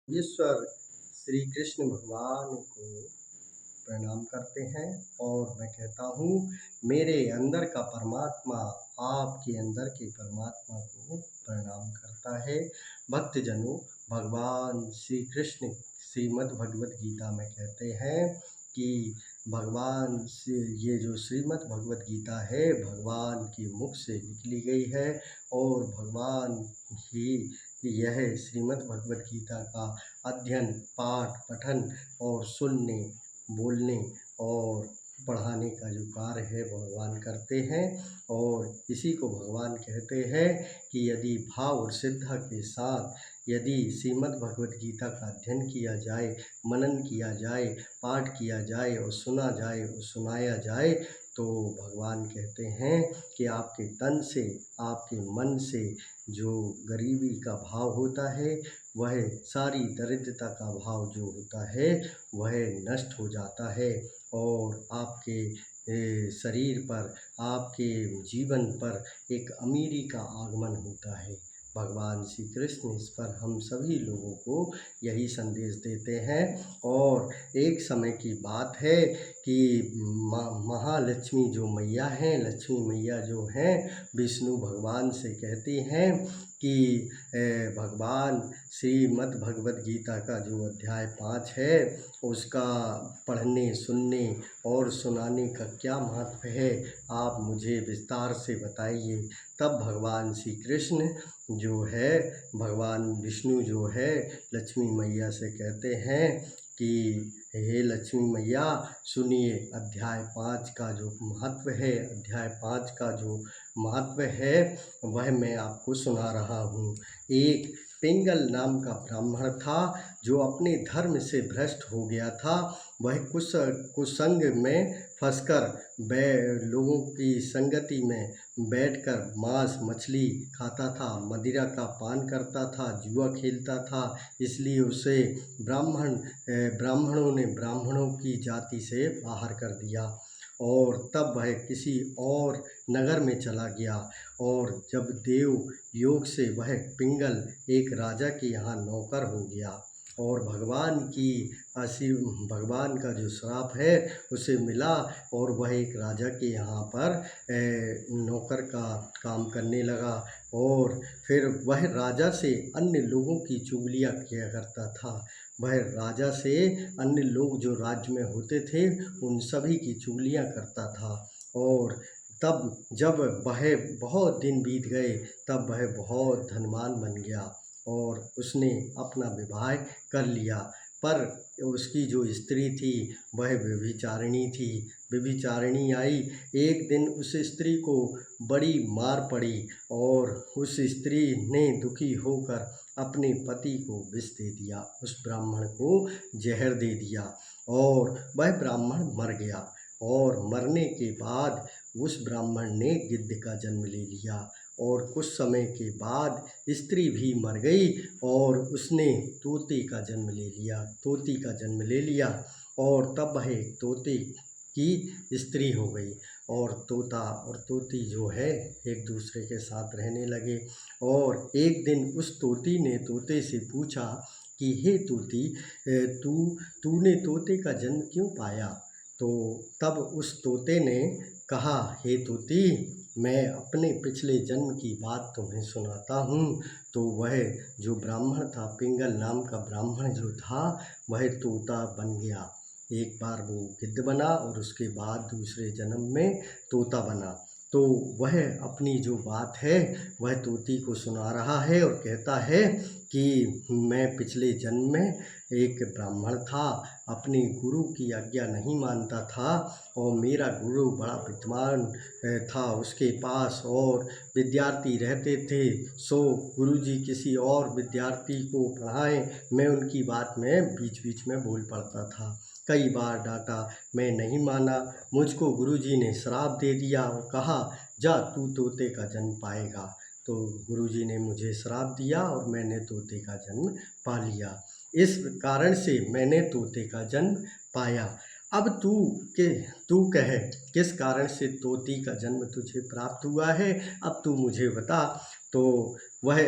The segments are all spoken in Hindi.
ईश्वर श्री कृष्ण भगवान को प्रणाम करते हैं और मैं कहता हूँ मेरे अंदर का परमात्मा आपके अंदर के परमात्मा को प्रणाम करता है। भक्तजनों, भगवान श्री कृष्ण श्रीमद् भगवद गीता में कहते हैं कि भगवान से ये जो श्रीमद् भगवद गीता है भगवान के मुख से निकली गई है और भगवान ही यह श्रीमद् भगवद गीता का अध्ययन, पाठ, पठन और सुनने, बोलने और पढ़ाने का जो कार्य है भगवान करते हैं। और इसी को भगवान कहते हैं कि यदि भाव और श्रद्धा के साथ यदि श्रीमद् भगवद गीता का अध्ययन किया जाए, मनन किया जाए, पाठ किया जाए और सुना जाए और सुनाया जाए तो भगवान कहते हैं कि आपके तन से, आपके मन से जो गरीबी का भाव होता है, वह सारी दरिद्रता का भाव जो होता है वह नष्ट हो जाता है और आपके शरीर पर, आपके जीवन पर एक अमीरी का आगमन होता है। भगवान श्री कृष्ण इस पर हम सभी लोगों को यही संदेश देते हैं। और एक समय की बात है कि महालक्ष्मी जो मैया हैं, लक्ष्मी मैया जो हैं, विष्णु भगवान से कहती हैं कि भगवान श्रीमद् भगवद गीता का जो अध्याय 5 है उसका पढ़ने, सुनने और सुनाने का क्या महत्व है, आप मुझे विस्तार से बताइए। तब भगवान श्री कृष्ण जो है, भगवान विष्णु जो है, लक्ष्मी मैया से कहते हैं कि हे लक्ष्मी मैया, सुनिए, अध्याय 5 का जो महत्व है, अध्याय 5 का जो महत्व है वह मैं आपको सुना रहा हूँ। एक पिंगल नाम का ब्राह्मण था जो अपने धर्म से भ्रष्ट हो गया था। वह कुसंग में फंसकर लोगों की संगति में बैठकर मांस मछली खाता था, मदिरा का पान करता था, जुआ खेलता था। इसलिए उसे ब्राह्मणों ने ब्राह्मणों की जाति से बाहर कर दिया और तब वह किसी और नगर में चला गया। और जब देव योग से वह पिंगल एक राजा के यहाँ नौकर हो गया और भगवान का जो श्राप है उसे मिला और वह एक राजा के यहाँ पर नौकर का काम करने लगा। और फिर वह राजा से अन्य लोगों की चुगलियाँ किया करता था। वह राजा से अन्य लोग जो राज्य में होते थे उन सभी की चुगलियाँ करता था। और तब जब वह बहुत दिन बीत गए तब वह बहुत धनवान बन गया और उसने अपना विवाह कर लिया। पर उसकी जो स्त्री थी वह व्यभिचारिणी थी। व्यभिचारिणी आई। एक दिन उस स्त्री को बड़ी मार पड़ी और उस स्त्री ने दुखी होकर अपने पति को विष दे दिया, उस ब्राह्मण को जहर दे दिया और वह ब्राह्मण मर गया। और मरने के बाद उस ब्राह्मण ने गिद्ध का जन्म ले लिया और कुछ समय के बाद स्त्री भी मर गई और उसने तोते का जन्म ले लिया, तोती का जन्म ले लिया। और तब वह एक तोते की स्त्री हो गई और तोता और तोती जो है एक दूसरे के साथ रहने लगे। और एक दिन उस तोती ने तोते से पूछा कि हे तोती, तूने तोते का जन्म क्यों पाया? तो तब उस तोते ने कहा, हे तोती, मैं अपने पिछले जन्म की बात तुम्हें सुनाता हूँ। तो वह जो ब्राह्मण था, पिंगल नाम का ब्राह्मण जो था, वह तोता बन गया। एक बार वो गिद्ध बना और उसके बाद दूसरे जन्म में तोता बना। तो वह अपनी जो बात है वह तोती को सुना रहा है और कहता है कि मैं पिछले जन्म में एक ब्राह्मण था, अपने गुरु की आज्ञा नहीं मानता था और मेरा गुरु बड़ा विद्वान था उसके पास और विद्यार्थी रहते थे। सो गुरुजी किसी और विद्यार्थी को पढ़ाएं, मैं उनकी बात में बीच बीच में बोल पड़ता था। कई बार डांटा, मैं नहीं माना। मुझको गुरुजी ने श्राप दे दिया और कहा, जा तू तोते का जन्म पाएगा। तो गुरुजी ने मुझे श्राप दिया और मैंने तोते का जन्म पा लिया। इस कारण से मैंने तोते का जन्म पाया। अब तू कह, किस कारण से तोती का जन्म तुझे प्राप्त हुआ है, अब तू मुझे बता। तो वह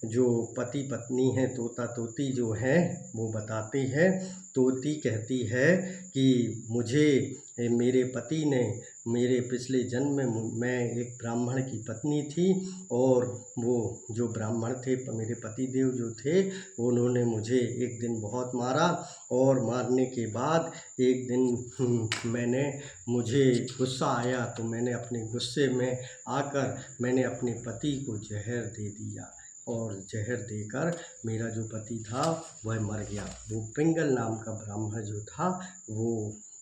जो पति पत्नी हैं तोता तोती जो हैं वो बताती है। तोती कहती है कि मुझे मेरे पति ने मेरे पिछले जन्म में मैं एक ब्राह्मण की पत्नी थी और वो जो ब्राह्मण थे मेरे पति देव जो थे उन्होंने मुझे एक दिन बहुत मारा और मारने के बाद एक दिन मैंने मुझे गुस्सा आया तो मैंने अपने गुस्से में आकर मैंने अपने पति को जहर दे दिया और जहर देकर मेरा जो पति था वह मर गया। वो पिंगल नाम का ब्राह्मण जो था वो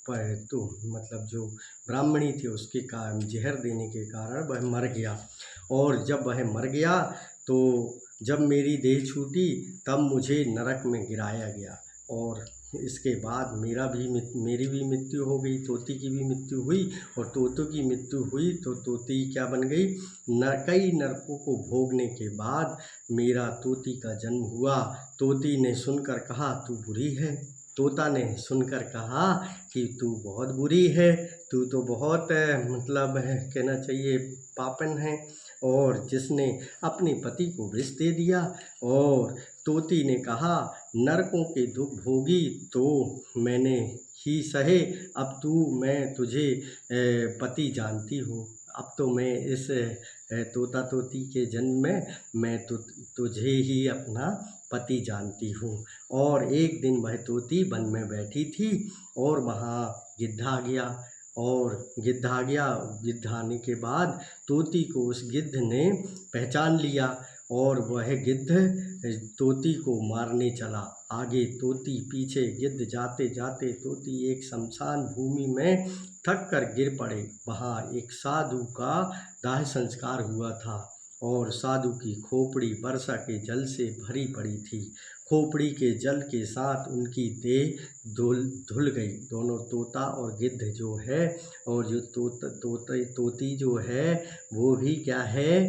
पर तो मतलब जो ब्राह्मणी थी उसके कारण जहर देने के कारण वह मर गया। और जब वह मर गया तो जब मेरी देह छूटी तब मुझे नरक में गिराया गया और इसके बाद मेरी भी मृत्यु हो गई, तोती की भी मृत्यु हुई और तोतों की मृत्यु हुई तो तोती क्या बन गई, कई नरकों को भोगने के बाद मेरा तोती का जन्म हुआ। तोती ने सुनकर कहा तू बुरी है, तोता ने सुनकर कहा कि तू बहुत बुरी है, तू तो बहुत मतलब कहना चाहिए पापन है और जिसने अपने पति को विष दे दिया। और तोती ने कहा नरकों के दुख भोगी तो मैंने ही सहे, अब मैं तुझे पति जानती हूँ, अब तो मैं इस तोता तोती के जन्म में मैं तुझे ही अपना पति जानती हूँ। और एक दिन वह तोती वन में बैठी थी और वहाँ गिद्ध आ गया और गिद्ध आने के बाद तोती को उस गिद्ध ने पहचान लिया और वह गिद्ध तोती को मारने चला। आगे तोती पीछे गिद्ध जाते जाते तोती एक शमशान भूमि में थक कर गिर पड़े। वहाँ एक साधु का दाह संस्कार हुआ था और साधु की खोपड़ी वर्षा के जल से भरी पड़ी थी। खोपड़ी के जल के साथ उनकी देह धुल गई। दोनों तोता और गिद्ध जो है और जो तोती जो है वो भी क्या है,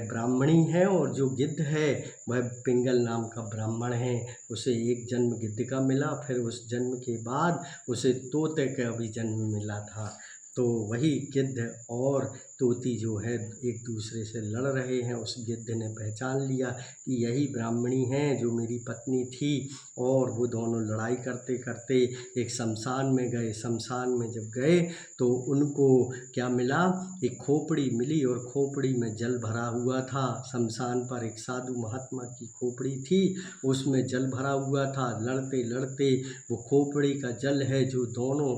ब्राह्मणी है और जो गिद्ध है वह पिंगल नाम का ब्राह्मण है। उसे एक जन्म गिद्ध का मिला, फिर उस जन्म के बाद उसे तोते का भी जन्म मिला था। तो वही गिद्ध और तोती जो है एक दूसरे से लड़ रहे हैं। उस गिद्ध ने पहचान लिया कि यही ब्राह्मणी हैं जो मेरी पत्नी थी और वो दोनों लड़ाई करते करते एक शमशान में गए। शमशान में जब गए तो उनको क्या मिला, एक खोपड़ी मिली और खोपड़ी में जल भरा हुआ था। शमशान पर एक साधु महात्मा की खोपड़ी थी, उसमें जल भरा हुआ था। लड़ते लड़ते वो खोपड़ी का जल है जो दोनों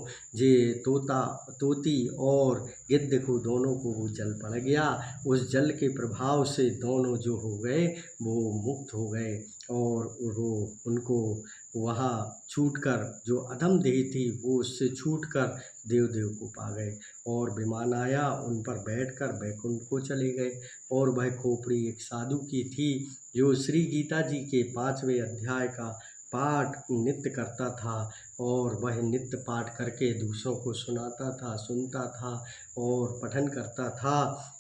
तोती और गिद्ध को दोनों को वो जल पड़ गया। उस जल के प्रभाव से दोनों जो हो गए वो मुक्त हो गए और वो उनको वहाँ छूटकर जो अधम देह थी वो उससे छूटकर देव को पा गए और विमान आया, उन पर बैठकर बैकुंठ को चले गए। और वह खोपड़ी एक साधु की थी जो श्री गीता जी के 5वें अध्याय का पाठ नित्य करता था और वह नित्य पाठ करके दूसरों को सुनता था और पठन करता था।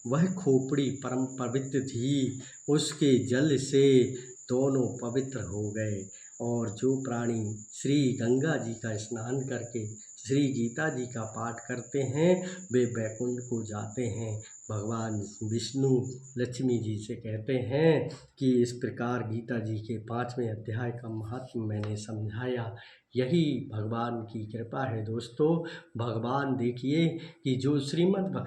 वह खोपड़ी परम पवित्र थी, उसके जल से दोनों पवित्र हो गए। और जो प्राणी श्री गंगा जी का स्नान करके श्री गीता जी का पाठ करते हैं वे बैकुंठ को जाते हैं। भगवान विष्णु लक्ष्मी जी से कहते हैं कि इस प्रकार गीता जी के 5वें अध्याय का महत्व मैंने समझाया। यही भगवान की कृपा है दोस्तों। भगवान देखिए कि जो श्रीमद्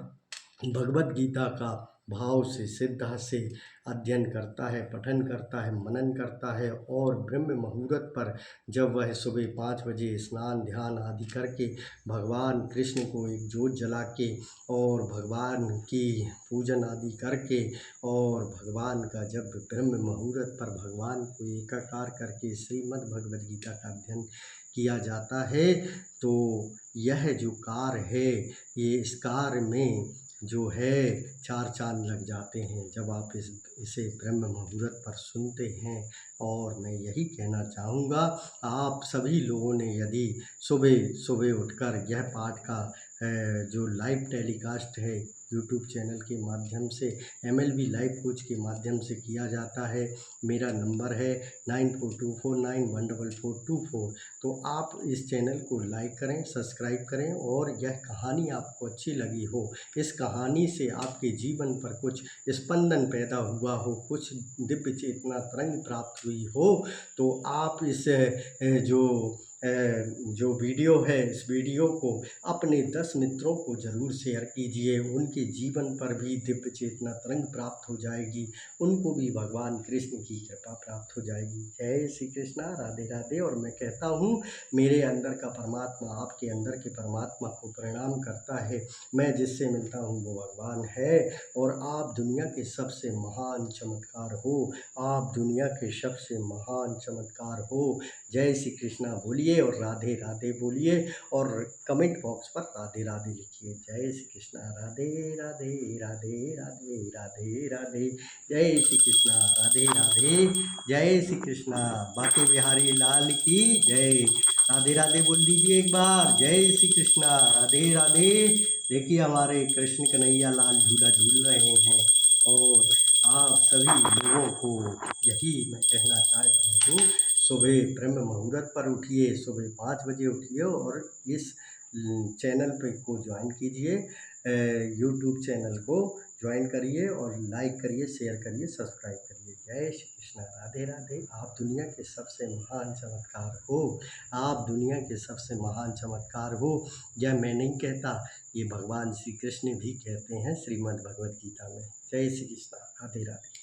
भगवत गीता का भाव से श्रद्धा से अध्ययन करता है, पठन करता है, मनन करता है और ब्रह्म मुहूर्त पर जब वह सुबह 5 बजे स्नान ध्यान आदि करके भगवान कृष्ण को एक जोत जला के और भगवान की पूजन आदि करके और भगवान का जब ब्रह्म मुहूर्त पर भगवान को एकाकार करके श्रीमद् भगवद गीता का अध्ययन किया जाता है तो यह जो कार्य है ये इस कार्य में जो है 4 चाँद लग जाते हैं जब आप इसे ब्रह्म मुहूर्त पर सुनते हैं। और मैं यही कहना चाहूँगा आप सभी लोगों ने यदि सुबह सुबह उठकर यह पाठ का जो लाइव टेलीकास्ट है यूट्यूब चैनल के माध्यम से, MLB लाइव कोच के माध्यम से किया जाता है। मेरा नंबर है 9424914424। तो आप इस चैनल को लाइक करें, सब्सक्राइब करें, और यह कहानी आपको अच्छी लगी हो, इस कहानी से आपके जीवन पर कुछ स्पंदन पैदा हुआ हो, कुछ दिव्य चेतना तरंग प्राप्त हुई हो, तो आप इस जो वीडियो है, इस वीडियो को अपने 10 मित्रों को ज़रूर शेयर कीजिए। उनके जीवन पर भी दिव्य चेतना तरंग प्राप्त हो जाएगी, उनको भी भगवान कृष्ण की कृपा प्राप्त हो जाएगी। जय श्री कृष्णा, राधे राधे। और मैं कहता हूँ, मेरे अंदर का परमात्मा आपके अंदर के परमात्मा को प्रणाम करता है। मैं जिससे मिलता हूँ वो भगवान है, और आप दुनिया के सबसे महान चमत्कार हो, आप दुनिया के सबसे महान चमत्कार हो। जय श्री कृष्णा बोलिए और राधे राधे बोलिए, और कमेंट बॉक्स पर राधे राधे लिखिए। जय श्री कृष्णा, राधे राधे राधे राधे राधे राधे। जय श्री कृष्णा, राधे राधे। जय श्री कृष्णा, बाके बिहारी लाल की जय। राधे राधे बोल दीजिए एक बार। जय श्री कृष्णा, राधे राधे। देखिए, हमारे कृष्ण कन्हैया लाल झूला झूल रहे हैं, और आप सभी लोगों को यही मैं कहना चाहता हूँ, सुबह ब्रह्म मुहूर्त पर उठिए, सुबह 5 बजे उठिए, और इस चैनल पे को ज्वाइन कीजिए, यूट्यूब चैनल को ज्वाइन करिए, और लाइक करिए, शेयर करिए, सब्सक्राइब करिए। जय श्री कृष्णा, राधे राधे। आप दुनिया के सबसे महान चमत्कार हो, आप दुनिया के सबसे महान चमत्कार हो। यह मैं नहीं कहता, ये भगवान श्री कृष्ण भी कहते हैं श्रीमद् भगवद गीता में। जय श्री कृष्णा, राधे राधे।